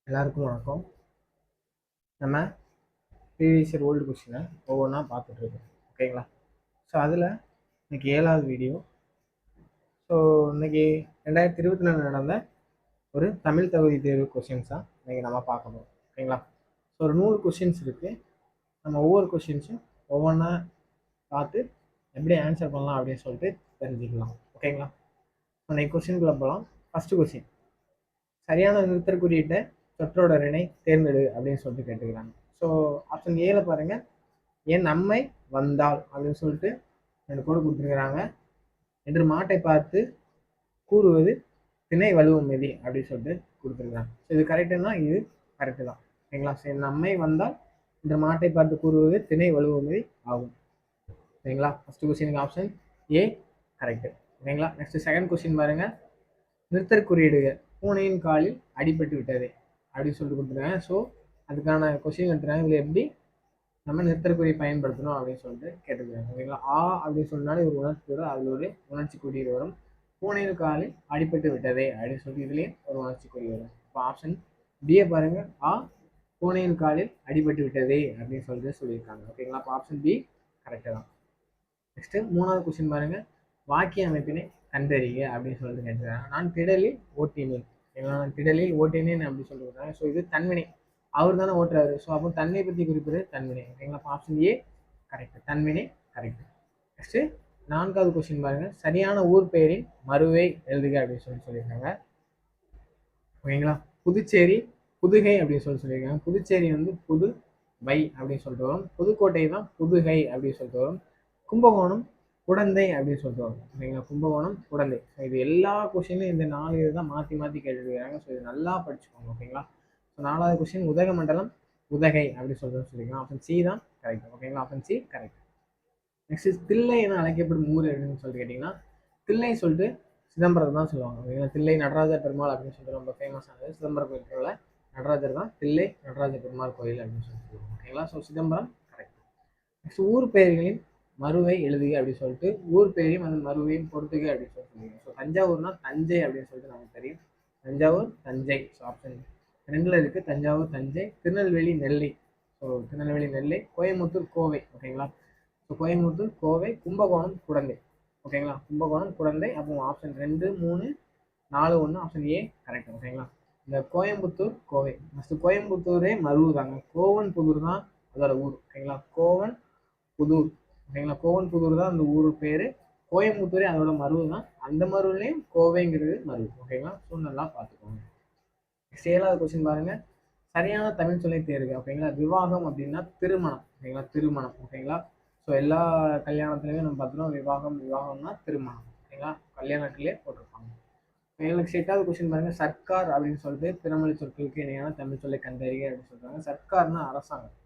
எல்லாருக்கும் வணக்கம். நம்ம ப்ரீவியஸ் இயர் ஓல்டு கொஸ்டினை ஒவ்வொன்றா பார்த்துட்ருக்கோம். ஓகேங்களா? ஸோ அதில் இன்னைக்கு 7வது வீடியோ. ஸோ இன்னைக்கு 2024 நடந்த ஒரு தமிழ் தகுதி தேர்வு கொஸ்டின்ஸ் தான் இன்னைக்கு நம்ம பார்க்க போகிறோம். ஓகேங்களா? ஸோ ஒரு 100 கொஸ்டின்ஸ் இருக்குது. நம்ம ஒவ்வொரு கொஸ்டின்ஸும் ஒவ்வொன்றா பார்த்து எப்படி ஆன்சர் பண்ணலாம் அப்படின்னு சொல்லிட்டு தெரிஞ்சுக்கலாம். ஓகேங்களா? இன்னைக்கு கொஸ்டின்குள்ளே போகலாம். ஃபஸ்ட்டு கொஸ்டின், சரியான நிறுத்தற் குறியீட்டை சொற்றொடரினை தேர்ந்தெடு அப்படின்னு சொல்லிட்டு கேட்டுக்கிறாங்க. ஸோ ஆப்ஷன் ஏல பாருங்க, என் அம்மை வந்தாள் அப்படின்னு சொல்லிட்டு ரெண்டு கோடு கொடுத்துருக்குறாங்க. என்று மாட்டை பார்த்து கூறுவது திணை வலுவும் மிதி அப்படின்னு சொல்லிட்டு கொடுத்துருக்குறாங்க. ஸோ இது கரெக்டுன்னா இது கரெக்டு தான். ஓகேங்களா? ஸோ என் அம்மை வந்தால் என்று மாட்டை பார்த்து கூறுவது திணை வலுவும் மிதி ஆகும். சரிங்களா? ஃபர்ஸ்ட் கொஸ்டினுக்கு ஆப்ஷன் ஏ கரெக்டு. ஓகேங்களா? நெக்ஸ்ட் செகண்ட் கொஸ்டின் பாருங்க, நிறுத்தற் குறியீடுக பூனையின் காலில் அடிபட்டு விட்டது அப்படின்னு சொல்லிட்டு கொடுத்துருக்காங்க. ஸோ அதுக்கான கொஸ்டின் எடுத்துறாங்க. இதில் எப்படி நம்ம நிறுத்தற்குறி பயன்படுத்தணும் அப்படின்னு சொல்லிட்டு கேட்டுக்கிறாங்க. ஓகேங்களா? ஆ அப்படின்னு சொன்னாலே ஒரு உணர்ச்சி வரும், அதில் ஒரு உணர்ச்சி குறியீடு வரும். பூனையின் காலில் அடிபட்டு விட்டதே அப்படின்னு சொல்லிட்டு இதுலேயும் ஒரு உணர்ச்சி குறியீடு வரும். இப்போ ஆப்ஷன் பியை பாருங்க, ஆ பூனையின் காலில் அடிபட்டு விட்டதே அப்படின்னு சொல்லிட்டு சொல்லியிருக்காங்க. ஓகேங்களா? இப்போ ஆப்ஷன் பி கரெக்டாக தான். நெக்ஸ்ட் மூணாவது கொஸ்டின் பாருங்க, வாக்கிய அமைப்பினை கண்டறிய அப்படின்னு சொல்லிட்டு கேட்டுக்கிறாங்க. நான் திடலில் ஓட்டினேன். நான் திடலில் ஓட்டினேன் அப்படின்னு சொல்லியிருக்காங்க. ஸோ இது தன்வினை, அவர் தானே ஓட்டுறாரு. ஸோ அப்போ தன்மை பற்றி குறிப்பிடுறது தன்வினை. ஓகேங்களா? ஆப்ஷன் ஏ கரெக்ட், தன்வினை கரெக்ட். நெக்ஸ்ட் நான்காவது கொஸ்டின் பாருங்க, சரியான ஊர் பெயரின் மறுவை எழுதுக அப்படின்னு சொல்லியிருக்காங்க. ஓகேங்களா? புதுச்சேரி புதுகை அப்படின்னு சொல்லியிருக்காங்க. புதுச்சேரி வந்து புது வை அப்படின்னு சொல்லிட்டு வரும். புதுக்கோட்டை தான் புதுகை அப்படின்னு சொல்லிட்டு வரும். கும்பகோணம் குடந்தை அப்படின்னு சொல்லிட்டு வரும். ஓகேங்களா? கும்பகோணம் குடந்தை. ஸோ இது எல்லா கொஸ்டினும் இந்த 4 இது தான் மாற்றி மாற்றி கேட்டுருக்காங்க. ஸோ இது நல்லா படிச்சுக்கோங்க. ஓகேங்களா? ஸோ 4வது கொஸ்டின் உதகமண்டலம் உதகை அப்படின்னு சொல்லியிருக்காங்க. ஆப்ஷன் சி தான் கரெக்ட். ஓகேங்களா? Option C correct. Next Thillai என அழைக்கப்படும் ஊர் அப்படின்னு சொல்லிட்டு கேட்டிங்கன்னா, தில்லை சொல்லிட்டு சிதம்பரம் தான் சொல்லுவாங்க. ஓகேங்களா? தில்லை நடராஜ பெருமாள் அப்படின்னு சொல்லிட்டு ரொம்ப ஃபேமஸ் ஆனது சிதம்பரம் கோயிலுக்குள்ள நடராஜர் தான் தில்லை நடராஜ பெருமாள் கோயில் அப்படின்னு சொல்லிட்டு சொல்லுவாங்க. ஓகேங்களா? So Chidambaram correct. நெக்ஸ்ட் ஊர் பெயர்களின் மறுவை எழுதுக அப்படின்னு சொல்லிட்டு ஊர் பெயரையும் அந்த மறுவையும் பொறுத்துக அப்படின்னு சொல்லிட்டு. ஸோ தஞ்சாவூர்னா தஞ்சை அப்படின்னு சொல்லிட்டு நமக்கு தெரியும். தஞ்சாவூர் தஞ்சை. ஸோ ஆப்ஷன் 2ல் இருக்கு தஞ்சாவூர் தஞ்சை. திருநெல்வேலி நெல்லை. ஸோ திருநெல்வேலி நெல்லை. கோயம்புத்தூர் கோவை. ஓகேங்களா? ஸோ கோயம்புத்தூர் கோவை. கும்பகோணம் குடந்தை. ஓகேங்களா? கும்பகோணம் குடந்தை. அப்போ ஆப்ஷன் 2 3 4 1 ஆப்ஷன் ஏ கரெக்ட். ஓகேங்களா? இந்த கோயம்புத்தூர் கோவை ஃபஸ்ட்டு கோயம்புத்தூரே மருவு தாங்க. கோவன் புதூர் தான் அதோட ஊர். ஓகேங்களா? கோவன் புதூர். ஓகேங்களா? கோவன் புதூர் தான் அந்த ஊர் பேர். கோயம்புத்தூரே அதோட மருவு தான். அந்த மருவுலையும் கோவைங்கிறது மருவு. ஓகேங்களா? ஸோ நல்லா பார்த்துக்கோங்க. 7வது கொஸ்டின் பாருங்க, சரியான தமிழ் சொல்லை தேர்க. ஓகேங்களா? விவாகம் அப்படின்னா திருமணம். ஓகேங்களா? திருமணம். ஓகேங்களா? ஸோ எல்லா கல்யாணத்துலையுமே நம்ம பார்த்தோம்னா விவாகம்னா திருமணம். ஓகேங்களா? கல்யாணத்திலே போட்டிருப்பாங்க. எனக்கு 8வது கொஸ்டின் பாருங்க, சர்க்கார் அப்படின்னு சொல்லிட்டு பிறமொழி சொற்களுக்கு இணையான தமிழ் சொல்லை கண்டறிக அப்படின்னு சொல்றாங்க. சர்க்கார்னா அரசாங்கம்.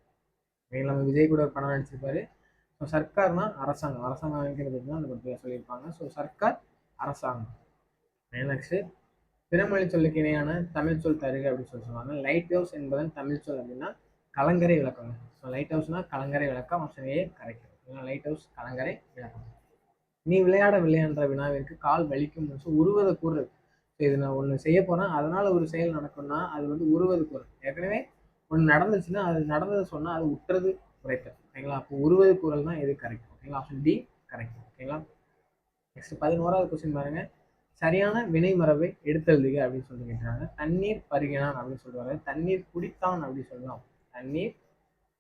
ஓகேங்களா? நம்ம விஜய் கூட ஒரு படம் நடிச்சிருப்பாரு. ஸோ சர்க்கார்னா அரசாங்கம். அரசாங்கம் அமைக்கிறது தான் அந்த படத்தில் சொல்லியிருப்பாங்க. ஸோ சர்க்கார் அரசாங்கம். நெக்ஸ்ட் பிறமொழி சொல்லுக்கு இணையான தமிழ் சொல் தருக அப்படின்னு சொல்லுவாங்க. லைட் ஹவுஸ் என்பதன் தமிழ் சொல் அப்படின்னா கலங்கரை விளக்கம். ஸோ லைட் ஹவுஸ்னா கலங்கரை விளக்கம். Option A correct. Light house கலங்கரை விளக்கம். நீ விளையாடவில்லை என்ற வினாவிற்கு கால் வலிக்கும் உருவத கூறு. ஸோ இது நான் ஒன்று செய்ய போறேன், அதனால ஒரு செயல் நடக்கும்னா அது வந்து உருவது கூறு. ஏற்கனவே ஒன்று நடந்துச்சுன்னா அது நடந்ததை சொன்னால் அது உற்றது குறைத்தல். ஓகேங்களா? அப்போ உருவது கூறல் தான் எது கரெக்ட். ஓகேங்களா? Option D correct. ஓகேங்களா? நெக்ஸ்ட் 11வது கொஸ்டின் பாருங்க, சரியான வினை மரபை எடுத்தெழுதுக அப்படின்னு சொல்லி கேட்குறாங்க. தண்ணீர் பருகினான் அப்படின்னு சொல்லுவாங்க. தண்ணீர் குடித்தான் அப்படின்னு சொல்லலாம். தண்ணீர்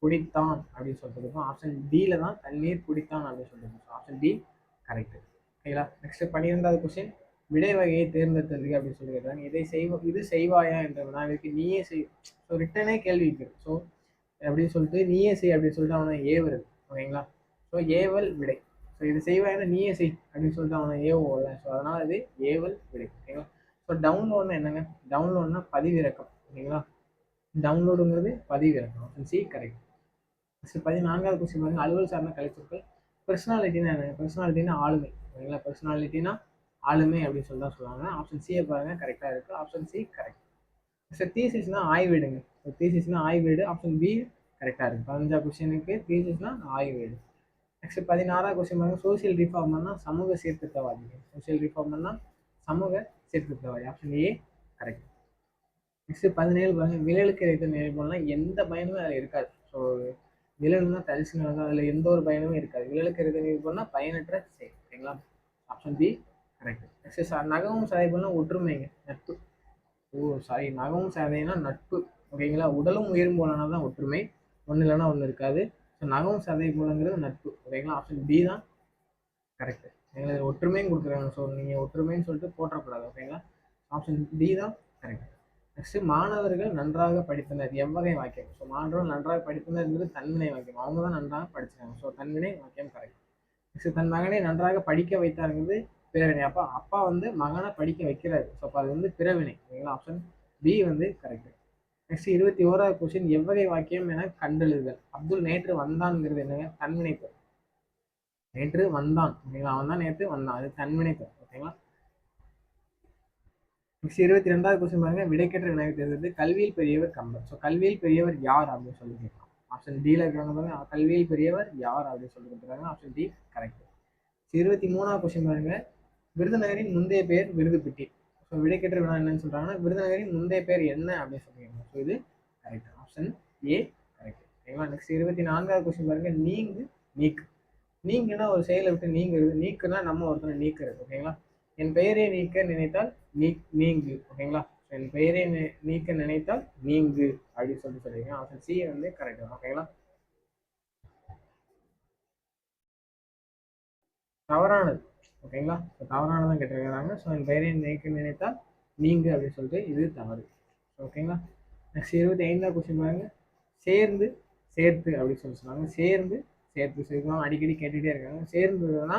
குடித்தான் அப்படின்னு சொல்லிட்டு ஆப்ஷன் டில தான் தண்ணீர் குடித்தான் அப்படின்னு சொல்லிட்டு. Option D correct. ஓகேங்களா? நெக்ஸ்ட் 12வது கொஸ்டின், விடை வகையை தேர்ந்தெடுத்ததுக்கு அப்படின்னு சொல்லி கேட்குறாங்க. இது செய்வாயா என்ற வினாவிற்கு நீயே செய். ஸோ ரிட்டனே கேள்வி இருக்கு. ஸோ அப்படின்னு சொல்லிட்டு நீயே செய் அப்படின்னு சொல்லிட்டு அவனை ஏவுறது. ஓகேங்களா? ஸோ ஏவல் விடை. ஸோ இது செய்வாயினா நீயே செய் அப்படின்னு சொல்லிட்டு அவனை ஏவுவோம்ல. ஸோ அதனால இது ஏவல் விடை. ஓகேங்களா? ஸோ டவுன்லோட்னா என்னங்க? டவுன்லோட்னா பதிவிறக்கம். ஓகேங்களா? டவுன்லோடுங்கிறது பதிவிறக்கம். Option C correct. 14வது கொஸ்டின் பாருங்க, அலுவல் சார்ந்த கலைச்சொற்கள். பர்சனாலிட்டினா என்ன? பர்சனாலிட்டினா ஆளுமை. ஓகேங்களா? பர்சனாலிட்டினா ஆளுமை அப்படின்னு சொல்லி தான் சொல்லுவாங்க. ஆப்ஷன் சியை பாருங்க கரெக்டாக இருக்கு. Option C correct. சார் தீசிஸ்னா ஆய்வீடுங்க. தீசிஸ்னா ஆய்வீடு. ஆப்ஷன் பி கரெக்டாக இருக்கு. 15வது கொஸ்டினுக்கு தீசிஸ்னா ஆய்வீடு. நெக்ஸ்ட் 16வது கொஸ்டின் பாருங்க, சோசியல் ரிஃபார்மர்னா சமூக சீர்திருத்தவாதி. சோசியல் ரிஃபார்மர்னா சமூக சீர்திருத்தவாதி. Option A correct. நெக்ஸ்ட் 17 பாருங்க, விரலுக்கு இறைத்த நினைப்போம்னா எந்த பயனுமே அதில் இருக்காது. ஸோ விரல்னா தரிசு நிலம், அதில் எந்த ஒரு பயனுமே இருக்காது. விரலுக்கு இறைத்த நினைப்போம்னா பயனற்ற செயல். ஓகேங்களா, ஆப்ஷன் பி கரெக்ட். நெக்ஸ்ட் நகமும் சதைப்போம்னா ஒற்றுமைங்க, நட்பு. சாரி, நகமும் சதைனா நட்பு. ஓகேங்களா, உடலும் உயிரும் போலனா தான் ஒற்றுமை, ஒன்று இல்லைன்னா ஒன்று இருக்காது. ஸோ நகமும் சதை போலங்கிறது நட்பு. ஓகேங்களா, ஆப்ஷன் பி தான் கரெக்ட். எங்களுக்கு ஒற்றுமையும் கொடுக்குறாங்க. ஸோ நீங்கள் ஒற்றுமைன்னு சொல்லிட்டு போற்றக்கூடாது. ஓகேங்களா, ஆப்ஷன் டி தான் கரெக்ட். நெக்ஸ்ட் மாணவர்கள் நன்றாக படித்தனர் எவ்வகை வாக்கியம். ஸோ மாணவர்கள் நன்றாக படித்தனர்ங்கிறது தன்வினை வாக்கியம், அவங்க தான் நன்றாக படிச்சாங்க. ஸோ தன்வினை வாக்கியம் கரெக்ட். நெக்ஸ்ட் தன் மகனை நன்றாக படிக்க வைத்தாருங்கிறது பிறவினை. அப்போ அப்பா வந்து மகனை படிக்க வைக்கிறாரு. ஸோ அப்போ அது வந்து பிறவினை. ஓகேங்களா, ஆப்ஷன் பி வந்து கரெக்ட். நெக்ஸ்ட் 21வது கொஸ்டின், எவ்வகை வாக்கியம் என கண்டெழுதுதல். அப்துல் நேற்று வந்தான்ங்கிறது என்னங்க, தன்வினை பெயர். நேற்று வந்தான். ஓகேங்களா, அவன் தான் நேற்று வந்தான், அது தன்வினை பெயர். ஓகேங்களா. நெக்ஸ்ட் 22வது கொஸ்டின் பாருங்க, விடைக்கற்ற வினாவை தேர்ந்தெடுத்து கல்வியில் பெரியவர் கம்பர். ஸோ கல்வியில் பெரியவர் யார் அப்படின்னு சொல்லி கேட்கலாம். ஆப்ஷன் டில இருக்காங்க பாருங்க, கல்வியில் பெரியவர் யார் அப்படின்னு சொல்லி கொடுத்துருக்காங்க. Option D correct. 23வது கொஸ்டின் பாருங்க, விருதுநகரின் முந்தைய பெயர் விருதுப்பட்டி. ஸோ விடைக்கற்ற வினா என்னன்னு சொல்றாங்கன்னா, விருதுநகரின் முந்தைய பெயர் என்ன அப்படின்னு சொல்லியிருக்காங்க. ஸோ இது கரெக்ட், ஆப்ஷன் ஏ கரெக்ட். ஓகேங்களா. நெக்ஸ்ட் 24வது கொஸ்டின் பாருங்க, நீங்கு நீக்கு. நீங்கன்னா ஒரு செயலை விட்டு நீங்கிறது, நீக்குன்னா நம்ம ஒருத்தனை நீக்கிறது. ஓகேங்களா, என் பெயரை நீக்க நினைத்தால் நீங்கு. ஓகேங்களா, என் பெயரை நீக்க நினைத்தால் நீங்கு அப்படின்னு சொல்லியிருக்கேன். ஆப்ஷன் சி வந்து கரெக்ட். ஓகேங்களா, தவறானது. ஓகேங்களா, தவறானதான் கேட்டிருக்கிறாங்க. ஸோ என் பெயரை நீக்க நினைத்தால் நீங்கு அப்படின்னு சொல்லிட்டு இது தவறு. ஓகேங்களா. நெக்ஸ்ட் 25வது கொஸ்டின் பாருங்க, சேர்ந்து சேர்த்து அப்படின்னு சொல்லி சொன்னாங்க. சேர்ந்து சேர்த்து சேர்க்கலாம் அடிக்கடி கேட்டுகிட்டே இருக்காங்க. சேர்ந்துன்னா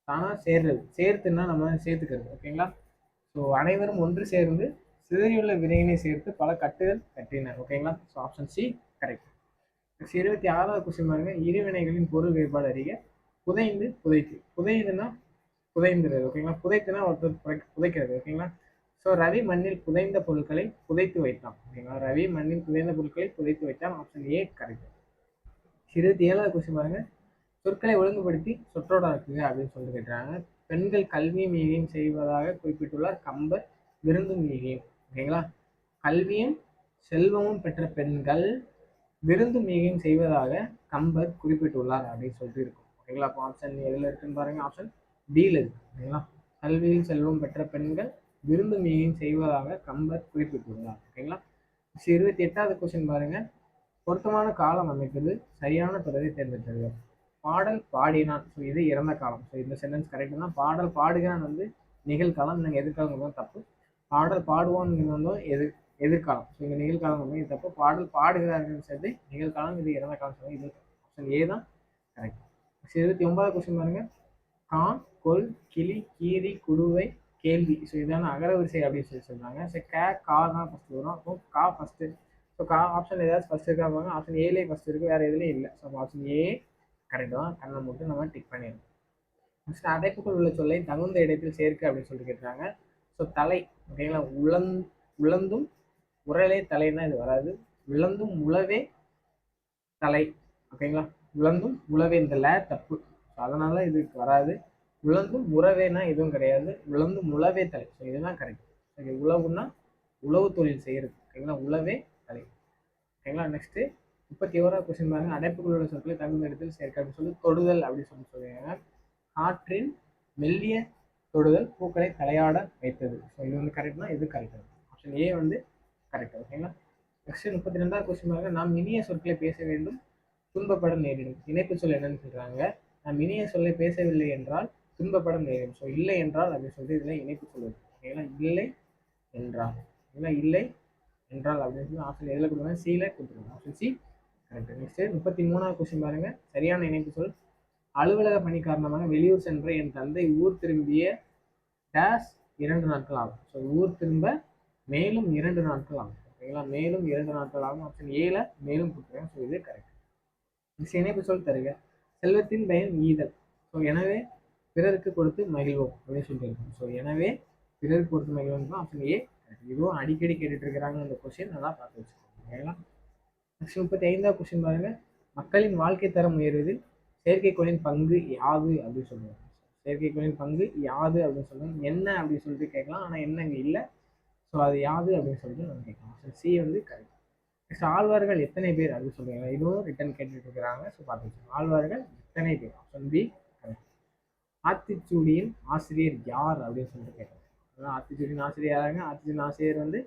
தானா சேர்றது, சேர்த்துன்னா நம்ம சேர்த்துக்கிறது. ஓகேங்களா, ஸோ அனைவரும் ஒன்று சேர்ந்து சிதறியுள்ள வினையினை சேர்த்து பல கட்டுகள் கட்டினர். ஓகேங்களா, so option C correct. Next 26வது கொஸ்டின் பாருங்க, இருவினைகளின் பொருள் வேறுபாடு அறிக. புதைந்து புதைத்து. புதைந்துன்னா புதைந்துறது. ஓகேங்களா, புதைத்துனா ஒருத்தர் புதைக்கிறது. ஓகேங்களா, ஸோ ரவி மண்ணில் புதைந்த பொருட்களை புதைத்து வைத்தான். ஓகேங்களா, ரவி மண்ணில் புதைந்த பொருட்களை புதைத்து வைத்தான். Option A correct. 27வது கொஸ்டின் பாருங்க, சொற்களை ஒழுங்குபடுத்தி சொற்றொடராக்குக அப்படின்னு சொல்லிட்டு கேட்டாங்க. பெண்கள் கல்வியும் ஈகையும் செய்வதாக குறிப்பிட்டுள்ளார் கம்பர் விருந்தும் ஈகையும். ஓகேங்களா, கல்வியும் செல்வமும் பெற்ற பெண்கள் விருந்தும் ஈகையும் செய்வதாக கம்பர் குறிப்பிட்டுள்ளார் அப்படின்னு சொல்லிட்டு இருக்கும். ஓகேங்களா, அப்போ ஆப்ஷன் எதில் இருக்குன்னு பாருங்க, ஆப்ஷன் டியில் இருக்கு. ஓகேங்களா, கல்வியில் செல்வம் பெற்ற பெண்கள் விருந்தும் ஈகையும் செய்வதாக கம்பர் குறிப்பிட்டுள்ளார். ஓகேங்களா. 28வது கொஸ்டின் பாருங்க, பொருத்தமான காலம் அமைப்பது சரியான தொடரை தேர்ந்தெடுத்தது. பாடல் பாடினான். ஸோ இது இறந்த காலம். ஸோ இந்த சென்டென்ஸ் கரெக்ட் தான். பாடல் பாடுகிறான் வந்து நிகழ்காலம், நீங்கள் எதிர்காலம் தான் தப்பு. பாடல் பாடுவான்ங்கிறது வந்து எதிர்காலம். ஸோ இந்த நிகழ்காலம் வந்து இது தப்பு. பாடல் பாடுகிறார்கள் சேர்த்து நிகழ்காலம், இது இறந்த காலம் சொல்லி இது ஆப்ஷன் ஏ தான் கரெக்ட். 29வது கொஸ்டின் பாருங்க, கான் கொல் கிளி கீரி குடுவை கேள்வி. ஸோ இதான அகரவரிசை அப்படின்னு சொல்லி சொல்றாங்க. ஸோ கா தான் ஃபர்ஸ்ட் வரும். அப்போ கா ஃபர்ஸ்ட். ஸோ கா ஆப்ஷன் ஏதாவது ஃபர்ஸ்ட் இருக்கா பாருங்க, ஆப்ஷன் ஏலே ஃபர்ஸ்ட் இருக்கு, வேற எதுலையும் இல்லை. ஸோ ஆப்ஷன் ஏ கரெக்ட் தான். கண்ணை மட்டும் நம்ம டிக் பண்ணிடணும். நெக்ஸ்ட் அடைப்புக்குள் உள்ள சொல்லை தகுந்த இடத்தில் சேர்க்க அப்படின்னு சொல்லிட்டு கேட்டுறாங்க. ஸோ தலை. ஓகேங்களா, உழந்தும் உரலே தலைன்னா இது வராது. விளந்தும் உழவே தலை. ஓகேங்களா, விளந்தும் உழவே இந்த லே தப்பு. ஸோ அதனால இதுக்கு வராது. விளந்தும் உறவேனா எதுவும் கிடையாது. விளந்தும் உழவே தலை. ஸோ இதுதான் கரெக்ட். ஓகே, உழவுன்னா உழவு தொழில் செய்யறது. ஓகேங்களா, உழவே தலை. ஓகேங்களா. நெக்ஸ்ட் 31வது கொஸ்டின் பாருங்க, அடைப்புக்குள்ள சொற்களை தகுந்த இடத்தில் சேர்க்க அப்படின்னு சொல்லி தொடுதல் அப்படின்னு சொல்லி சொல்லுவாங்க. காற்றின் மெல்லிய தொடுதல் பூக்களை தலையாட வைத்தது. ஸோ இது வந்து கரெக்ட்னா இது கரெக்ட். ஆப்ஷன் ஏ வந்து கரெக்ட். ஓகேங்களா. நெக்ஸ்ட் 32வது கொஸ்டின் பாருங்க, நாம் இனிய சொற்களை பேச வேண்டும், துன்பப்பட நேரிடும். இணைப்பு சொல் என்னன்னு சொல்றாங்க. நாம் இனிய சொல்லை பேசவில்லை என்றால் துன்பப்பட நேரிடும். ஸோ இல்லை என்றால் அப்படின்னு சொல்லிட்டு இதுல இணைப்பு சொல்லுது. ஓகேங்களா, இல்லை என்றால். இல்லை என்றால் அப்படின்னு சொல்லி ஆப்ஷன் எதில் கொடுக்குறாங்க, சியில் கொடுத்துருக்காங்க. Option C correct. நெக்ஸ்ட் 33வது கொஸ்டின் பாருங்க, சரியான இணைப்பு சொல். அலுவலக பணி காரணமாக வெளியூர் சென்ற என் தந்தை ஊர் திரும்பிய டேஷ் 2 நாட்கள் ஆகும். ஸோ ஊர் திரும்ப மேலும் 2 நாட்கள் ஆகும். ஓகேங்களா, மேலும் 2 நாட்கள் ஆகும். ஆப்ஷன் ஏல மேலும் கொடுத்துருக்கேன். ஸோ இது கரெக்ட். நெக்ஸ்ட் இணைப்பு சொல் தருக. செல்வத்தின் பயன் ஈதல். ஸோ எனவே பிறருக்கு கொடுத்து மகிழ்வோம் அப்படின்னு சொல்லிட்டு இருக்கோம். ஸோ எனவே பிறருக்கு கொடுத்து மகிழ்வோம் ஆப்ஷன் ஏ. இதுவும் அடிக்கடி கேட்டுட்டு இருக்கிறாங்க இந்த கொஸ்டின், நல்லா பார்த்து வச்சுக்கோங்க. ஓகேங்களா. நெக்ஸ்ட் 35வது கொஸ்டின் பாருங்க, மக்களின் வாழ்க்கை தரம் உயர்வதில் செயற்கைக்கோளின் பங்கு யாது அப்படின்னு சொல்லுவாங்க. செயற்கைக்கோளின் பங்கு யாது அப்படின்னு சொல்லுவாங்க. என்ன அப்படின்னு சொல்லிட்டு கேட்கலாம், ஆனால் என்ன இங்கே இல்லை. ஸோ அது யாது அப்படின்னு சொல்லிட்டு நம்ம கேட்கலாம். ஸோ சி வந்து கரெக்ட். நெக்ஸ்ட் ஆழ்வார்கள் எத்தனை பேர் அப்படின்னு சொல்லுங்க. இதுவும் ரிட்டன் கேட்டுட்டு இருக்கிறாங்க. ஸோ பார்த்துக்கலாம். ஆழ்வார்கள் எத்தனை பேர்? Option B correct. ஆத்திச்சூடியின் ஆசிரியர் யார் அப்படின்னு சொல்லிட்டு கேட்கலாம். ஆத்திச்சூடியின் ஆசிரியர் யாருங்க? ஆத்திச்சூடியின் ஆசிரியர் வந்து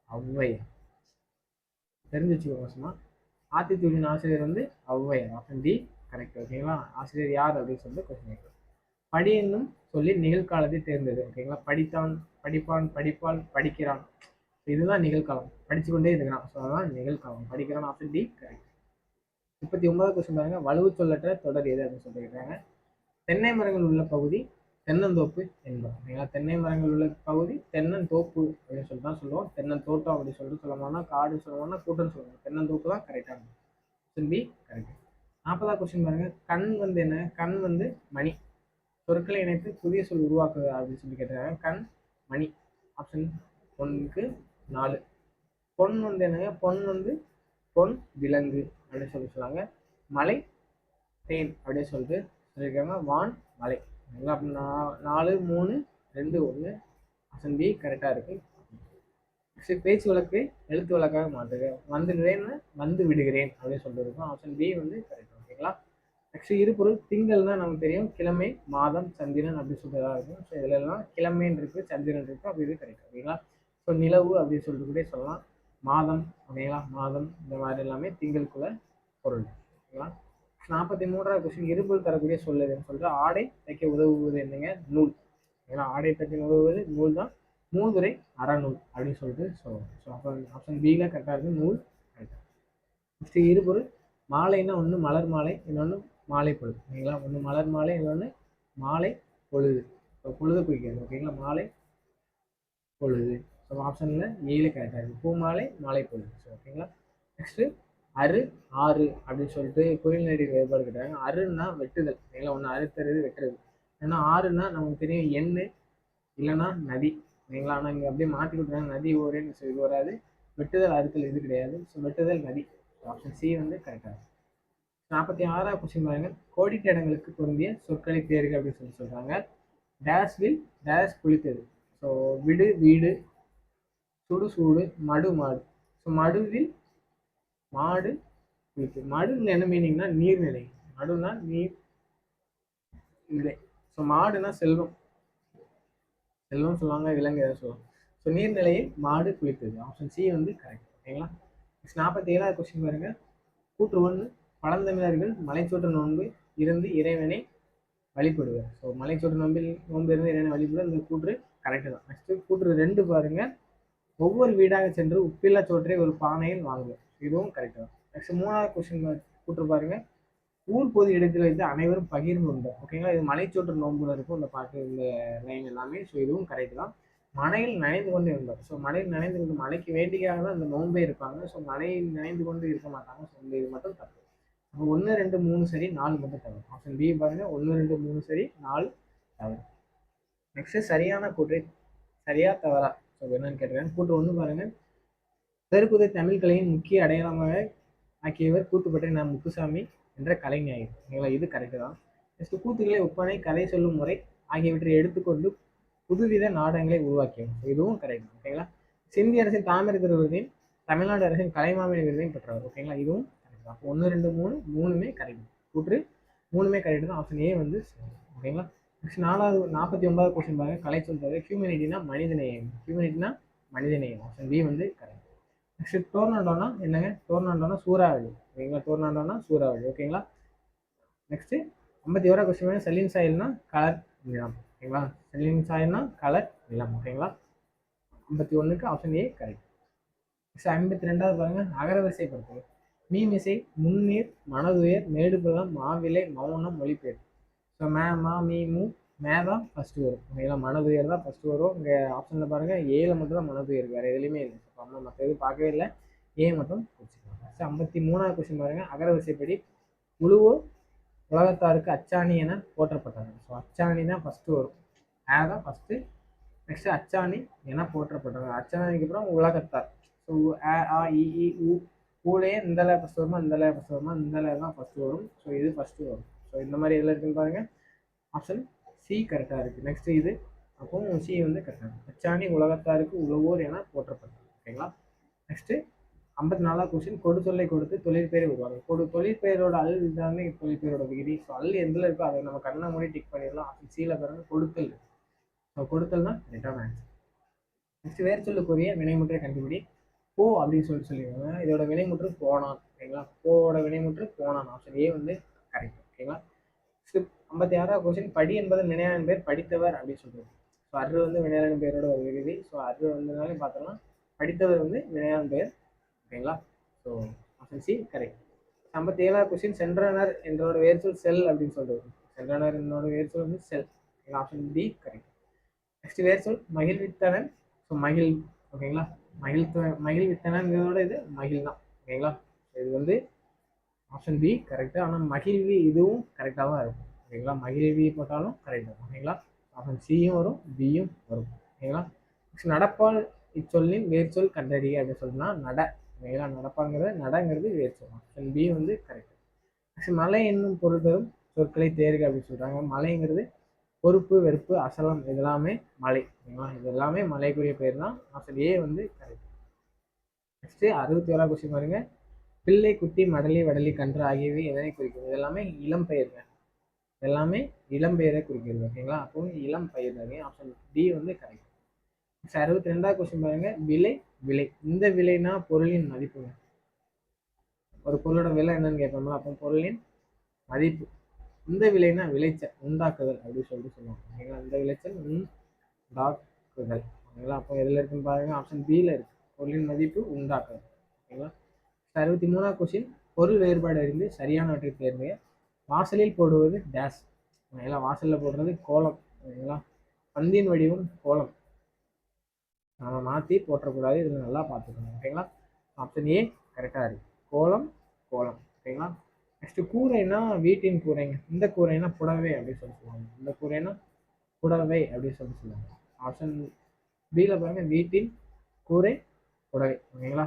ஔவையார். தெரிஞ்சு வச்சுக்கோங்க சும்மா. ஆத்திச்சூடியின் ஆசிரியர் வந்து ஔவையார். Option D correct. ஓகேங்களா? ஆசிரியர் யார் அப்படின்னு சொல்லிட்டு கொஸ்டின் கேட்கலாம். படி என்னும் சொல்லி நிகழ்காலத்தை தேர்ந்தது. ஓகேங்களா? படித்தான், படிப்பான், படிப்பாள், படிக்கிறான். இதுதான் நிகழ்காலம். படிச்சு கொண்டே இருக்கிறான். ஸோ அதான் நிகழ்காலம். படிக்கிறான். Option D correct. 39வது கொஸ்டின் பாருங்க. வலுவு சொல்லற்ற தொடர் எது அப்படின்னு சொல்லியிருக்காங்க. தென்னை மரங்கள் உள்ள பகுதி தென்னந்தோப்பு என்போம். ஓகேங்களா? தென்னை மரங்கள் உள்ள பகுதி தென்னந்தோப்பு அப்படின்னு சொல்லி தான் சொல்லுவோம். தென்னந்தோட்டம் அப்படின்னு சொல்லிட்டு சொல்லணும்னா காடு சொல்லணும்னா கூட்டம்னு சொல்லுவோம். தென்னந்தோப்பு தான் கரெக்டான ஆப்ஷன் பி கரெக்ட். 40வது கொஸ்டின் பாருங்க. கண் வந்து என்ன? கண் வந்து மணி. சொற்களை இணைத்து புதிய சொல் உருவாக்குது அப்படின்னு சொல்லி கேட்டிருக்காங்க. கண் மணி. ஆப்ஷன் 1க்கு 4. பொன் வந்து என்னங்க? பொன் வந்து பொன் விலங்கு அப்படின்னு சொல்லி சொல்லாங்க. மலை தேன் அப்படின்னு சொல்லிட்டு சொல்லியிருக்காங்க. வான் மலை. அப்போ 4, 3, 2, 1. ஆப்ஷன் பி கரெக்டாக இருக்கு. பேச்சு வழக்கு எழுத்து வழக்காக மாற்றுக. வந்துடுறேன்னு வந்து விடுகிறேன் அப்படின்னு சொல்லிட்டு இருக்கோம். ஆப்ஷன் பி வந்து கரெக்ட். ஓகேங்களா? நெக்ஸ்ட் இருபொருள். திங்கள்னா நமக்கு தெரியும் கிழமை, மாதம், சந்திரன் அப்படின்னு சொல்லிட்டு இருக்கும். ஸோ இதுல எல்லாம் கிழமைன்னு இருக்கு, சந்திரன் இருக்கு. அப்படி இது கிடைக்கும். ஓகேங்களா? ஸோ நிலவு அப்படின்னு சொல்லிட்டு கூட சொல்லலாம். மாதம். ஓகேங்களா? மாதம் இந்த மாதிரி எல்லாமே திங்களுக்குள்ள பொருள். ஓகேங்களா? 43வது கொஸ்டின். இருபொருள் தரக்கூடிய சொல்லுதுன்னு சொல்லிட்டு ஆடை தைக்க உதவுவது என்னங்க? நூல். ஓகேங்களா? ஆடை தைக்க உதவுவது நூல் தான். மூதுரை அறநூல் அப்படின்னு சொல்லிட்டு சொல்லுவோம். ஸோ அப்போ ஆப்ஷன் பியில் கரெக்டாக இருக்கு. நூல் கரெக்டாக. நெக்ஸ்ட் இருபொருள். மாலைன்னா ஒன்று மலர் மாலை, இன்னொன்று மாலை பொழுது. ஓகேங்களா? ஒன்று மலர் மாலை, இன்னொன்று மாலை பொழுது. ஸோ பொழுது குறிக்கிறது. ஓகேங்களா? மாலை பொழுது. ஸோ ஆப்ஷனில் 7 கரெக்டாக இருக்குது. பூ மாலை, மாலை பொழுது. ஸோ ஓகேங்களா? நெக்ஸ்ட்டு அரு ஆறு அப்படின்னு சொல்லிட்டு குரில் நெடி வேறுபாடு கேட்டாங்க. அருன்னா வெட்டுதல். ஓகேங்களா? ஒன்று அறுத்தறது வெட்டுறது. ஏன்னா ஆறுன்னா நமக்கு தெரியும் எண்ணெய் இல்லைன்னா நதி. ஓகேங்களா? ஆனால் இங்கே அப்படியே மாற்றி கொடுக்குறாங்க. நதி ஓரேன்னு இது வராது. வெட்டுதல் அறுத்தல் இது கிடையாது. ஸோ வெட்டுதல் நதி. ஆப்ஷன் சி வந்து கரெக்டாக. 46வது கொஸ்டின் பாருங்க. கோடிட்ட இடங்களுக்கு பொருந்திய சொற்களை தேர்க அப்படின்னு சொல்லி சொல்றாங்க. டேஷ் வில் டேஷ் குளித்தது. ஸோ விடு வீடு, சுடு சூடு, மடு மாடு. ஸோ மடுவில் மாடு குளித்தது. மடுவில் என்ன மீனிங்னா நீர்நிலை. மடுனா நீர் நிலை. ஸோ மாடுனா செல்வம். செல்வம் சொல்லுவாங்க, விலங்கு எதாவது சொல்லுவாங்க. ஸோ நீர்நிலையில் மாடு குளித்தது. ஆப்ஷன் சி வந்து கரெக்ட். ஓகேங்களா? 47வது கொஸ்டின் பாருங்க. கூற்று 1. பழந்தமிழர்கள் மலைச்சோற்று நோன்பு இருந்து இறைவனை வழிபடுவார். ஸோ மலைச்சோற்று நோன்பு இருந்து இறைவனை வழிபடுவார். இந்த கூற்று கரெக்டு தான். நெக்ஸ்ட் கூற்று 2 பாருங்க. ஒவ்வொரு வீடாக சென்று உப்பில்லா சோற்றை ஒரு பானையில் வாங்குவார். இதுவும் கரெக்டு தான். நெக்ஸ்ட் 3வது கொஸ்டின் கூற்று பாருங்க. ஊர் பொது இடத்தில் வைத்து அனைவரும் பகிர்ந்து உண்டார். ஓகேங்களா? இது மலைச்சோற்று நோன்புல இருக்கும் இந்த பாட்டு, இந்த லைன் எல்லாமே. ஸோ இதுவும் கரெக்ட் தான். மழையில் நனைந்து கொண்டு இருந்தார். ஸோ மழையில் நனைந்து கொண்டு, மழைக்கு வேண்டிக்காக தான் இந்த நோன்பே இருப்பாங்க. ஸோ மழையில் நனைந்து கொண்டு இருக்க மாட்டாங்க. ஸோ இந்த இது மட்டும் தப்பு. 1, 2, 3 சரி, 4 மட்டும் தவறு. ஆப்ஷன் பி பாருங்க. 1, 2, 3 சரி, 4 தவறு. நெக்ஸ்ட் சரியான கூற்றை சரியா தவறா ஸோ என்னன்னு கேட்டிருக்காங்க. கூற்று 1 பாருங்க. தெருக்குதை தமிழ் கலையின் முக்கிய அடையாளமாக ஆக்கியவர் கூத்துப்பட்டை நா. முத்துசாமி என்ற கலைஞர். ஓகேங்களா? இது கரெக்டு தான். நெக்ஸ்ட் கூத்துக்களை ஒப்பனை, கதை சொல்லும் முறை ஆகியவற்றை எடுத்துக்கொண்டு புதுவித நாடகங்களை உருவாக்கியவர். இதுவும் கரெக்ட். ஓகேங்களா? சிந்திய அரசின் தாமிர விருதையும் தமிழ்நாடு அரசின் கலைமாமணி விருதையும் பெற்றவர். ஓகேங்களா? இதுவும் கரெக்ட் தான். 1, 2, 3 3மே கரெக்ட். கூற்று 3மே கரெக்ட் தான். ஆப்ஷன் ஏ வந்து ஓகேங்களா? நெக்ஸ்ட் 49வது கொஸ்டின் பாருங்க. கலை சொல்றது ஹியூமனிட்டினா மனிதநேயம். ஹியூமனிட்டினா மனிதநேயம். ஆப்ஷன் பி வந்து கரெக்ட். நெக்ஸ்ட் டோர்னாண்டோனா என்னங்க? டோர்னாண்டோனா சூறாவளி. ஓகேங்களா? டோர்னாண்டோனா சூறாவளி. ஓகேங்களா? நெக்ஸ்ட் 51வது கொஸ்டின். செல்லின் சாயல்னா கலர் நிலம். ஓகேங்களா? செல்லின் சாயல்னா கலர் நிலம். ஓகேங்களா? 51க்கு ஆப்ஷன் ஏ கரெக்ட். 52வது பாருங்க. அகரவரிசைப்படுத்துக. மீமிசை, முன்னீர், மனதுயர், மேடு பள்ளம், மாவிலை, மௌனம், மொழிபெயர்ப்பு. ஸோ மே, மா, மீ, மூ, மே தான் ஃபர்ஸ்ட் வரும். ஓகேங்களா? மனதுயர் தான் ஃபர்ஸ்ட் வரும். இங்கே ஆப்ஷனில் பாருங்க. ஏல மட்டும் தான் மனதுயர், வேறு எதுலையுமே இல்லை. நம்ம மற்ற எதுவும் பார்க்கவே இல்லை. ஏ மட்டும் பிடிச்சிக்கலாம். 53வது கொஸ்டின் பாருங்க. அகரவரிசைப்படி உழுவோ உலகத்தாருக்கு அச்சாணி என போற்றப்பட்டாங்க. ஸோ அச்சாணி தான் ஃபர்ஸ்ட் வரும். தான் ஃபர்ஸ்ட். நெக்ஸ்ட் அச்சாணி என போற்றப்பட்டாங்க. அச்சாணிக்கு அப்புறம் உலகத்தார். ஸோ ஆ இ உ ஊழையே இந்தல ஃபஸ்ட் வருமா, இந்தல ஃபஸ்ட் வருமா, இந்தல தான் ஃபஸ்ட்டு வரும். ஸோ இது ஃபஸ்ட்டு வரும். ஸோ இந்த மாதிரி எதில் இருக்குன்னு பாருங்கள். ஆப்ஷன் சி கரெக்டாக இருக்குது. நெக்ஸ்ட் இது அப்போ சி வந்து கரெக்டாக. அச்சாணி உலகத்தாருக்கு உழவோர் என போற்றப்பட்டது. ஓகேங்களா. நெக்ஸ்ட்டு 54வது கொஸ்டின், கொடுச்சொல்லை கொடுத்து தொழிற்பெயரை உருவாங்க. தொழிற்பெயரோட அல் தானே தொழிற்பெயரோட விகுதி. ஸோ அல் எதில் இருக்கோ அதை நம்ம கண்ணை மூடி டிக் பண்ணிடலாம். ஆப்ஷன் சியில் பாருங்க கொடுத்தல். ஸோ கொடுத்தல் தான் கரெக்டான ஆன்சர். நெக்ஸ்ட் வேர் சொல்லுக்குரிய வினைமுற்றை கண்டுபிடி. போ அப்படின்னு சொல்லிடுவாங்க. இதோட வினைமுற்று போனான். ஓகேங்களா. போவோட வினைமுற்று போனான். ஆப்ஷன் ஏ வந்து கரெக்ட். ஓகேங்களா. 56வது கொஸ்டின், படி என்பது வினையாளன் பேர், படித்தவர் அப்படின்னு சொல்றது. ஸோ அரு வந்து வினையாளன் பேரோட ஒரு விகுதி. ஸோ அரு வந்ததுனாலே பார்த்தோம்னா படித்தவர் வந்து வினையாளன் பேர். ஓகேங்களா. So option C correct. 57வது கொஸ்டின், சென்றனர் என்றோட வேர்ச்சொல் செல் அப்படின்னு சொல்றது. சென்றனர் என்னோட வேர்ச்சொல் வந்து செல். Option B correct. நெக்ஸ்ட் வேர்ச்சொல் மகிழ்வித்தனன். ஸோ மகிழ். ஓகேங்களா. மகிழ்வித்தனங்கிறதோட இது மகிழ் தான். ஓகேங்களா. இது வந்து ஆப்ஷன் பி கரெக்டு. ஆனால் மகிழ்வி இதுவும் கரெக்டாக தான் இருக்கும். ஓகேங்களா. மகிழ்வி போட்டாலும் கரெக்ட் இருக்கும். ஓகேங்களா. ஆப்ஷன் சியும் வரும், பியும் வரும். ஓகேங்களா. நெக்ஸ்ட் நடப்பால் இச்சொல்லின் வேர்ச்சொல் கண்டறிய அப்படின்னு சொல்லினா நட. ஓகேங்களா. நடப்பாங்கிறது நடங்கிறது வேர்ச்சொல். ஆப்ஷன் பி வந்து கரெக்ட். நெக்ஸ்ட் மலை என்னும் பொருள் தரும் சொற்களை தேர்க அப்படின்னு சொல்றாங்க. மலைங்கிறது பொறுப்பு, வெறுப்பு, அசலம், இதெல்லாமே மலை. ஓகேங்களா. இது எல்லாமே மலைக்குரிய பேர் தான். ஆப்ஷன் ஏ வந்து கரெக்ட். நெக்ஸ்ட் 61வது கொஸ்டின் பாருங்க. பிள்ளை, குட்டி, மடலி, வடலி, கன்று ஆகியவை எதனை குறிக்கும்? இதெல்லாமே இளம் பெயர்ங்க. எல்லாமே இளம் பெயரை குறிக்கிறது. ஓகேங்களா. அப்போ இளம் பயிர் தாங்க. ஆப்ஷன் டி வந்து கரெக்ட். 62வது கொஸ்டின் பாருங்க. விலை, விலை. இந்த விலைனா பொருளின் மதிப்புங்க. ஒரு பொருளோட விலை என்னன்னு கேட்போம்ல, அப்போ பொருளின் மதிப்பு. இந்த விலைனா விளைச்சல், உண்டாக்குதல் அப்படின்னு சொல்லிட்டு சொல்லுவாங்க. ஓகேங்களா. இந்த விளைச்சல் உண்டாக்குதல். ஓகேங்களா. அப்போ எதில் இருக்குன்னு பாருங்க. ஆப்ஷன் பியில் இருக்கு. பொருளின் மதிப்பு உண்டாக்குதல். ஓகேங்களா. 63வது கொஸ்டின், பொருள் வேறுபாடு அறிந்து சரியானவற்றை தேர்வு. வாசலில் போடுவது டேஷ். ஓகேங்களா. வாசலில் போடுறது கோலம். ஓகேங்களா. பந்தின் வடிவம் கோலம். நம்ம மாற்றி போட்டக்கூடாது. இதில் நல்லா பார்த்துக்கணும். ஓகேங்களா. ஆப்ஷன் ஏ கரெக்டாக இருக்கு. கோலம், கோலம். ஓகேங்களா. நெக்ஸ்ட் கூரைனா வீட்டின் கூரைங்க. இந்த கூரைனா புடவை அப்படின்னு சொல்லி சொல்லுவாங்க. இந்த கூரைனா புடவை அப்படின்னு சொல்லி சொல்லுவாங்க. ஆப்ஷன் பியில் பாருங்க. வீட்டின் கூரை, புடவை. ஓகேங்களா.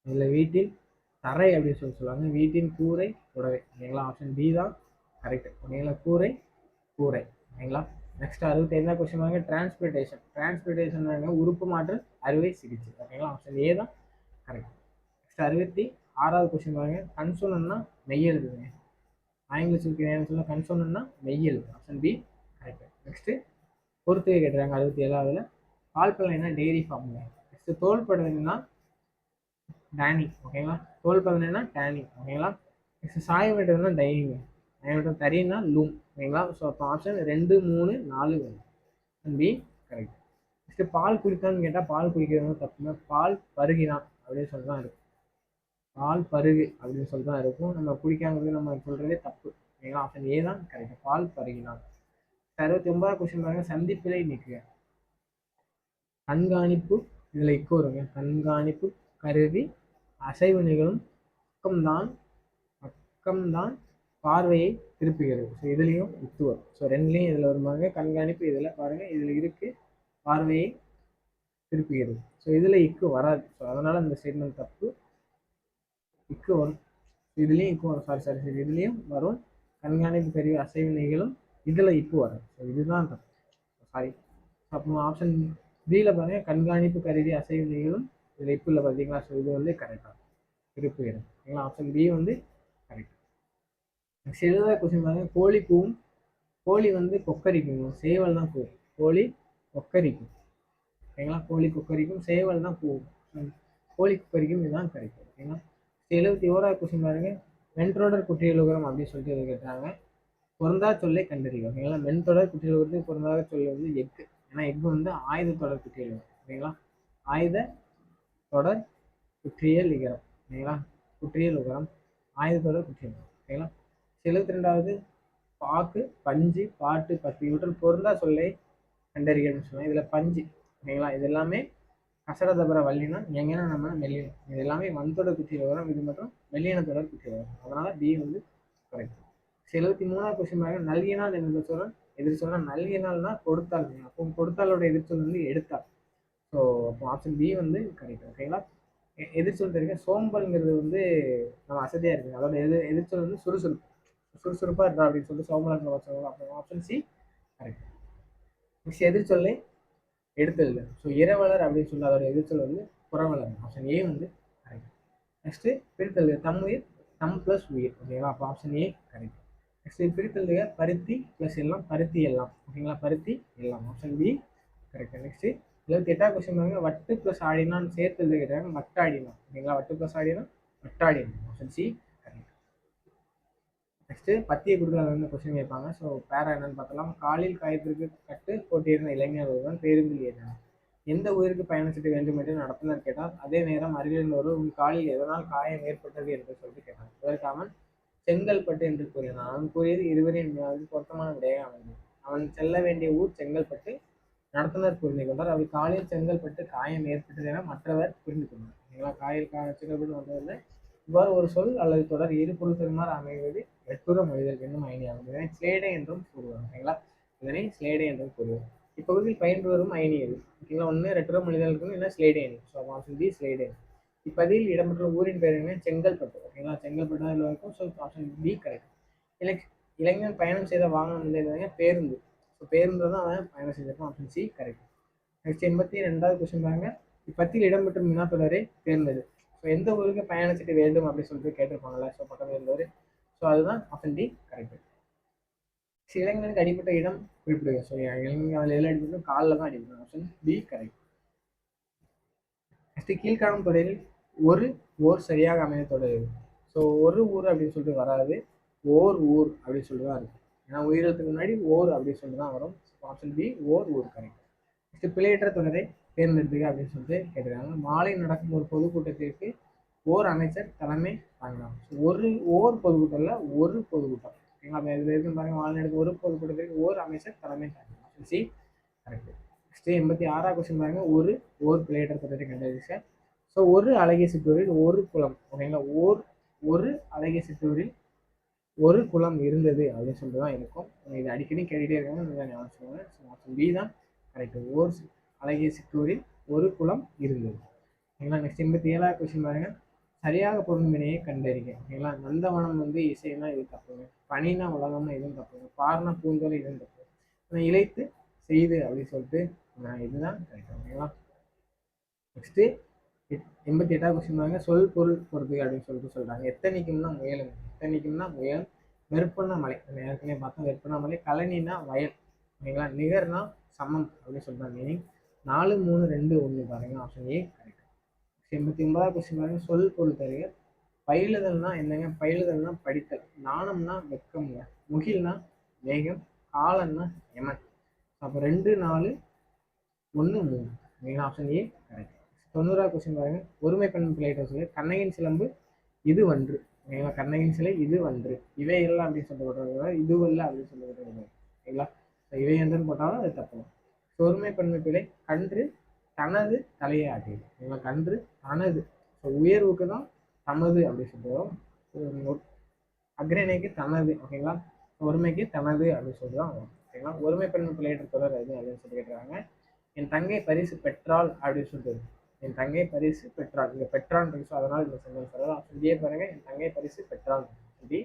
இதில் வீட்டின் தரை அப்படின்னு சொல்லி சொல்லுவாங்க. வீட்டின் கூரை, புடவை. ஓகேங்களா. ஆப்ஷன் பி தான் கரெக்ட். ஓகேங்களா. கூரை, கூரை. ஓகேங்களா. நெக்ஸ்ட் 65வது கொஸ்டின் பாருங்க. டிரான்ஸ்பிளேஷன். டிரான்ஸ்பிளேஷன் உறுப்பு மாற்று அறுவை சிகிச்சை. ஓகேங்களா. ஆப்ஷன் ஏ தான் கரெக்ட். நெக்ஸ்ட் 66வது கொஸ்டின் பாருங்க. கன்சோனன்னா மெய்யெழுதுங்க. ஆங்கில சொல்லிக்கிறேன் சொல்ல கன்சோனன்னா மெய்யெழுது. Option B correct. நெக்ஸ்ட் பொறுத்துகை கேட்டுறாங்க 67வது. பால் பண்ணைனா டெய்ரி ஃபார்முங்க. நெக்ஸ்ட் தோல் படுதுன்னா டேனி. ஓகேங்களா. தோல் பதனைனா டேனி. ஓகேங்களா. நெக்ஸ்ட் சாயம் வெட்டுறதுனா டைனிங்க. சாயம் வெட்டுறது தரினா லூம். ஓகேங்களா. ஸோ அப்போ ஆப்ஷன் 2, 3, 4 வரும். B correct. நெக்ஸ்ட் பால் குடித்தான்னு கேட்டால் பால் குடிக்கிறது தப்புங்க. பால் பருகினான் அப்படின்னு சொல்லி தான் இருக்கும். பால் பருகு அப்படின்னு சொல்லி தான் இருக்கும். நம்ம குடிக்காங்கிறது நம்ம சொல்றதே தப்பு. ஓகேங்களா. ஆப்ஷன் ஏ தான் கரெக்ட். பால் பருகினான். 69வது கொஸ்டின் பாருங்க. சந்திப்பிலை நீக்குக. கண்காணிப்பு. இதில் இக்கு வருங்க. கண்காணிப்பு கருவி அசைவு நிகழும் பக்கம்தான் பார்வையை திருப்புகிறது. ஸோ இதுலேயும் இக்கு வரும். ஸோ ரெண்டுலேயும் இதில் வருவாங்க. கண்காணிப்பு இதில் பாருங்கள். இதில் இருக்கு பார்வையை திருப்புகிறது. ஸோ இதில் இக்கு வராது. ஸோ அதனால் இந்த ஸ்டேட்மெண்ட் தப்பு. இக்கு வரும். இதுலேயும் இக்கு வரும். சாரி இதுலேயும் வரும். கண்காணிப்பு கருவி அசைவு நிகழும் இதில் இக்கு வரும். ஸோ இதுதான் தப்பு. சாரி. அப்போ ஆப்ஷன் பியில் பாருங்க. கண்காணிப்பு கருவி அசைவு நிகழும் இதில் இப்பு இல்லை பார்த்தீங்களா. ஸோ இது வந்து கரெக்டாக திருப்புகிறது. ஓகேங்களா. ஆப்ஷன் பி வந்து கரெக்ட். நெக்ஸ்ட் 70வது கொஸ்டின் பாருங்க. கோழி கூவும். கோழி வந்து கொக்கரிக்கும். சேவல் தான் கூவும். கோழி கொக்கரிக்கும். ஓகேங்களா. கோழி கொக்கரிக்கும். சேவல் தான் கூவும். கோழி கொக்கரிக்கும். இதுதான் கரெக்ட். ஓகேங்களா. 71வது கொஸ்டின் பாருங்க. மென்தொடர் குற்றியலுகரம் அப்படின்னு சொல்லிட்டு இதை கேட்டாங்க. பொருந்தா சொல்லை கண்டறியும். ஓகேங்களா. மென்தொடர் குற்றியலுகரத்துக்கு பொருந்தாத சொல் வந்து எக்கு. ஏன்னா எக்கு வந்து ஆயுத தொடர் குற்றியலுகரம். ஓகேங்களா. ஆயுத தொடர் குற்றியல் இகரம். ஓகேங்களா. குற்றியல் உகரம் ஆயுத தொடர் குற்றியல். ஓகேங்களா. 72வது பாக்கு, பஞ்சு, பாட்டு, பத்து இவற்றில் பொருந்தா சொல்லை கண்டறியணும்னு சொன்னேன். இதில் பஞ்சு. ஓகேங்களா. இது எல்லாமே கசடதபர வல்லினா எங்கன்னா நம்ம மெல்லினம். இது எல்லாமே வன்தொடர் குற்றியல் வரும். இது மட்டும் மெல்லினத்தொடர் குற்றியல் வரும். அதனால பி வந்து கரெக்ட். 73வது கொஸ்டின் பாருங்க. நல்கினால் என்ற சொல்ல எதிர் சொல்ல. நல்கினால்னா கொடுத்தால். அப்போ கொடுத்தாலோட எதிர்ச்சொல் வந்து எடுத்தால். ஸோ அப்போ ஆப்ஷன் பி வந்து கரெக்ட். ஓகேங்களா. எதிர்ச்சொல் தெரியுங்க. சோம்பல்ங்கிறது வந்து நம்ம அசதியாக இருக்குங்க. அதோட எதிர்ச்சொல் வந்து சுறுசுறுப்பு. சுறுசுறுப்பாக இருக்கா அப்படின்னு சொல்லிட்டு சோம்பலாக சொல்லுவாங்க. அப்போ ஆப்ஷன் சி கரெக்ட். நெக்ஸ்ட் எதிர்ச்சொல்லை எடுத்தெழுது. ஸோ இரவலர் அப்படின்னு சொல்லி அதோட எதிர்ச்சொல் வந்து புறவலர். ஆப்ஷன் ஏ வந்து கரெக்ட். நெக்ஸ்ட் பிரித்தெழுது தம் உயிர் தம் பிளஸ் உயிர். ஓகேங்களா, அப்போ ஆப்ஷன் ஏ கரெக்ட். நெக்ஸ்ட் பிரித்தெழுதுக பருத்தி பிளஸ் எல்லாம் பருத்தி எல்லாம். ஓகேங்களா, பருத்தி எல்லாம். Option B correct. நெக்ஸ்ட் 78வது கொஸ்டின் பாருங்க, வட்டு பிளஸ் ஆடினான்னு சேர்த்து எழுதி கேட்டாங்க, வட்டாடினா. ஓகேங்களா, வட்டு பிளஸ் ஆடினா வட்டாடினா. Option C correct. நெக்ஸ்ட் பத்தியை கொடுக்குறது வந்து கொஸ்டின் கேட்பாங்க. ஸோ பேரா என்னன்னு பார்த்தலாம். காலில் காயத்திற்கு கட்டு போட்டியிருந்த இளைஞர் ஒருவன் பேருந்தில் ஏறினார். எந்த ஊருக்கு பயணச்சீட்டு வேண்டும் என்று நடத்துனர் கேட்டால், அதே நேரம் அருகில் இருந்தவர் உன் காலில் எதனால் காயம் ஏற்பட்டது என்று சொல்லிட்டு கேட்டான். இதற்கு அவன் செங்கல்பட்டு என்று கூறினான். அவன் கூறியது இருவரின் பொருத்தமான விடையாக அமைந்தது. அவன் செல்ல வேண்டிய ஊர் செங்கல்பட்டு. நடத்துனர் புரிந்து கொண்டார். அவர் காலில் செங்கல்பட்டு காயம் ஏற்பட்டது என மற்றவர் புரிந்து கொண்டார். ஓகேங்களா, காயில் செங்கல்பட்டு வந்ததில்லை. இவ்வாறு ஒரு சொல் அல்லது தொடர் இரு பொருள் தருமாறு அமைவது வெட்டுற மொழிதல் என்னும் அயனியாகும். இதனை ஸ்லேடை என்றும் கூறுவார். ஓகேங்களா, இதனை ஸ்லேடை என்றும் கூறுவார். இப்பகுதியில் பயின்று வரும் அயனி எது? ஓகேங்களா, ஒன்று ரெட்டுற மொழிதல் இருக்கும், இல்லை ஸ்லேடை அணி. ஸோ ஆப்ஷன் பி ஸ்லேடை. இப்பதியில் இடம்பெற்ற ஊரின் பேர் என்ன? செங்கல்பட்டு. ஓகேங்களா, செங்கல்பட்டு தான் இதில் இருக்கும். So option B correct. இளைஞன் பயணம் செய்த வாகனம் இல்லை பேருந்து. ஸோ பேருந்து தான் அவன் பயணம் செஞ்சிருப்பான். Option C correct. நெக்ஸ்ட் 82வது கொஸ்டின் பாருங்க, இப்பத்தில் இடம்பெற்ற வினாத்தொடரை தேர்ந்தது. ஸோ எந்த ஊருக்கு பயணச்சீட்டு வேண்டும் அப்படின்னு சொல்லிட்டு கேட்டிருப்பாங்கல்ல. ஸோ பக்கத்தில் இருந்தவர். ஸோ அதுதான் ஆப்ஷன் டி கரெக்ட். இளைஞனுக்கு அடிப்பட்ட இடம் குறிப்பிடுங்க. ஸோ இளைஞன் அதில் எதில் அடிப்படும்? காலில் தான் அடிப்படும். Option B correct. நெக்ஸ்ட் கீழ்காணும் தொடரில் ஒரு ஓர் சரியாக அமைந்த தொடர். ஸோ ஒரு ஊர் அப்படின்னு சொல்லிட்டு வராது, ஓர் ஊர் அப்படின்னு சொல்லிட்டு தான் இருக்கும். ஏன்னா உயிரத்துக்கு முன்னாடி ஓர் அப்படின்னு சொல்லிட்டு தான் வரும். ஆப்ஷன் பி ஓர் ஊர் கரெக்ட். நெக்ஸ்ட் பிழையற்ற தொடரை தேர்ந்தெடுத்துக்க அப்படின்னு சொல்லிட்டு கேட்டிருக்காங்க. மாலை நடக்கும் ஒரு பொதுக்கூட்டத்திற்கு ஓர் அமைச்சர் தலைமை தாங்கினார். ஒரு ஓர் பொதுக்கூட்டம்ல ஒரு பொதுக்கூட்டம். ஓகேங்களா, இதுல இருக்கு பாருங்க, மாலை நடக்கும் ஒரு பொதுக்கூட்டத்திற்கு ஓர் அமைச்சர் தலைமை தாங்கினார். Option C correct. நெக்ஸ்ட் 86வது கொஸ்டின் பாருங்க, ஓர் பிழையற்ற தொடரை கண்டறிக. ஸோ ஒரு அழகிய சிற்றூரில் ஒரு குளம். ஓகேங்களா, ஒரு அழகிய சிற்றூரில் ஒரு குளம் இருந்தது அப்படின்னு சொல்லிட்டு தான் இருக்கும். இது அடிக்கடி கேட்டுகிட்டே இருக்காங்க, ஞாபகம். ஆப்ஷன் பி தான் கரெக்ட். ஓர் அழகிய சிற்றூரில் ஒரு குளம் இருந்தது. ஓகேங்களா, நெக்ஸ்ட் 87வது கொஸ்டின் பாருங்க, சரியாக பொருந்தும் வினையை கண்டறிக. ஓகேங்களா, நந்தவனம் வந்து இசைனா இது தப்புங்க, பனினா உலகம்னா இதுவும் தப்புங்க, பாருனா பூந்தோலை இதுவும் தப்பு, இழைத்து செய்து அப்படின்னு சொல்லிட்டு இதுதான் கரெக்ட். ஓகேங்களா, நெக்ஸ்ட் 88வது கொஸ்டின் பாருங்க, சொல் பொருள் பொறுத்து அப்படின்னு சொல்லிட்டு சொல்றாங்க. எத்தனைக்கும்னா முயலுங்க. எத்தனைக்கும்னா முயல். வெறுப்புனா மலை, ஏற்கனவே பார்த்தோம். வெறுப்புனா மலை. கழனினா வயல். ஓகேங்களா, நிகர்னா சமம் அப்படின்னு சொல்றாங்க மீனிங். 4 3 2 1 பாருங்க, ஆப்ஷன் ஏ கரெக்ட். 89வது கொஸ்டின் பாருங்க, சொல் பொருள் தருக. பயிலுதல்னா என்னங்க? பயிலுதல்னா படித்தல். நாணம்னா வெக்கம்ங்க. முகில்னா வேகம். காலன்னா எமன். அப்போ 2 4 1 3. ஓகேங்களா, ஆப்ஷன் ஏ கரெக்ட். 90வது கொஸ்டின் பாருங்க, ஒருமை பண்பு பிழையிட்ட சொல்லு. கண்ணகியின் சிலம்பு இது வன்று. ஓகேங்களா, கண்ணகியின் சிலை இது வன்று. இவை எல்லாம் அப்படின்னு சொல்லப்படுறது இதுவல்ல அப்படின்னு சொல்லப்படுறது. ஓகேங்களா, இவை என்றுன்னு போட்டாலும் அது தப்பு. ஒருமை பன்மை பிழை கன்று தனது தலையை ஆட்டியது. ஓகேங்களா, கன்று தனது. ஸோ உயர்வுக்கு தான் தமது அப்படின்னு சொல்லுவோம். அக்ரணைக்கு தனது. ஓகேங்களா, ஒருமைக்கு தனது அப்படின்னு சொல்லி தான் வரும். ஓகேங்களா, ஒருமை பன்மை பிழையற்ற தொடர் அது அப்படின்னு சொல்லி கேட்டுருக்காங்க. என் தங்கை பரிசு பெற்றாள் அப்படின்னு சொல்லிட்டு, என் தங்கை பரிசு பெற்றாள். இங்கே பெற்றான் இருக்கு, அதனால இந்த சென்டென்ஸ் சொல்லலாம். ஆப்ஷன் டி பாருங்க, என் தங்கை பரிசு பெற்றாள். D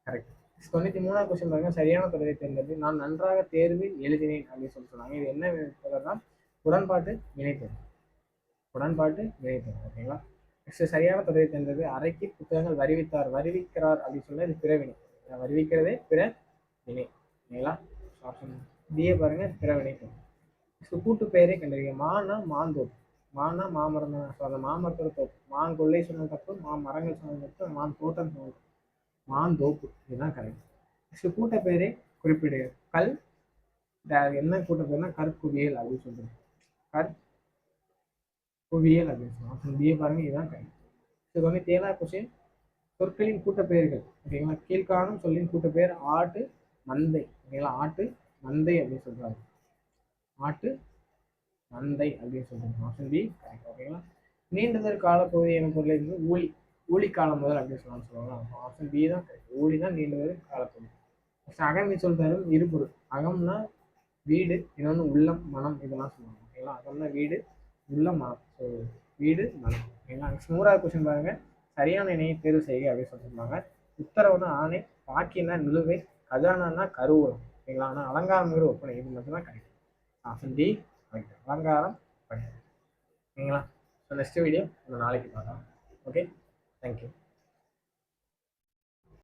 correct. 93வது கொஸ்டின் பாருங்க, சரியான தொடரை தேர்ந்தது. நான் நன்றாக தேர்வு எழுதினேன் அப்படின்னு சொல்லி சொன்னாங்க. இது என்ன தொடர் தான்? உடன்பாட்டு வினைத்தொடர். உடன்பாட்டு வினைத்தொடர். ஓகேங்களா, நெக்ஸ்ட் சரியான தொடரை தேர்ந்தது. அறைக்கு புத்தகங்கள் வருவித்தார். வருவிக்கிறார் அப்படின்னு சொன்னா இது பிறவினை. வருவிக்கிறதே பிற வினை. ஓகேங்களா, ஆப்ஷன் டிஏ பாருங்க, பிறவினை. கூட்டு பெயரை கண்டறிய. மானா மாந்தோப்பு. மானா மாமரம் தான். ஸோ அந்த மாமரத்தோட தோப்பு. மான் கொள்ளை சொன்னது தப்பு, மரங்கள் சொன்னது தப்பு, மான் தோட்டம் சொன்னது மாந்தோப்பு. இதுதான் கரெக்ட். நெக்ஸ்ட் கூட்ட பெயரை குறிப்பிடுக. கல் என்ன கூட்ட பேர்னா கற்குவியல் அப்படின்னு சொல்றோம். கற்குவியல் அப்படின்னு சொல்லுவோம். ஆப்ஷன் பிஏ பாருங்க, இதுதான் கரெக்ட். இது வந்து 97வது கொஸ்டின், சொற்களின் கூட்ட பெயர்கள். ஓகேங்களா, கீழ்காணும் சொல்லின் கூட்ட பெயர் ஆட்டு மந்தை. ஓகேங்களா, ஆட்டு மந்தை அப்படின்னு சொல்றாங்க. ஆட்டு மந்தை அப்படின்னு சொல்றாங்க. Option B correct. ஓகேங்களா, நீண்டதொரு காலப்பகுதி என பொருளை வந்து ஊழி. ஊழிக்காலம் முதல் அப்படின்னு சொல்லுவாங்க. ஆப்ஷன் பி தான் கரெக்ட். ஊழி தான் நீண்டதொரு காலப்பகுதி. அகம் சொல் தரும் இருபொருள். அகம்னா வீடு, இன்னொன்று உள்ளம் மனம் இதெல்லாம் சொல்லுவாங்க. ஓகேங்களா, அகம்னா வீடு, உள்ளம் மனம். ஸோ வீடு மனம். ஓகேங்களா, 100வது கொஸ்டின் பாருங்க, சரியான இணையை தேர்வு செய்க அப்படின்னு சொல்லியிருப்பாங்க. உத்தரவுனா ஆணை, பாக்கியனா நிலுவை, கஜானா கருவூலம். ஓகேங்களா, ஆனால் அலங்காரங்கிற ஒப்பனை. இது மட்டும் தான் கரெக்ட். ஆஃபன் டி அலங்காரம் பண்ணி ஓகேங்களா. ஸோ நெக்ஸ்ட் வீடியோ நம்ம நாளைக்கு பார்க்கலாம். Okay, thank you.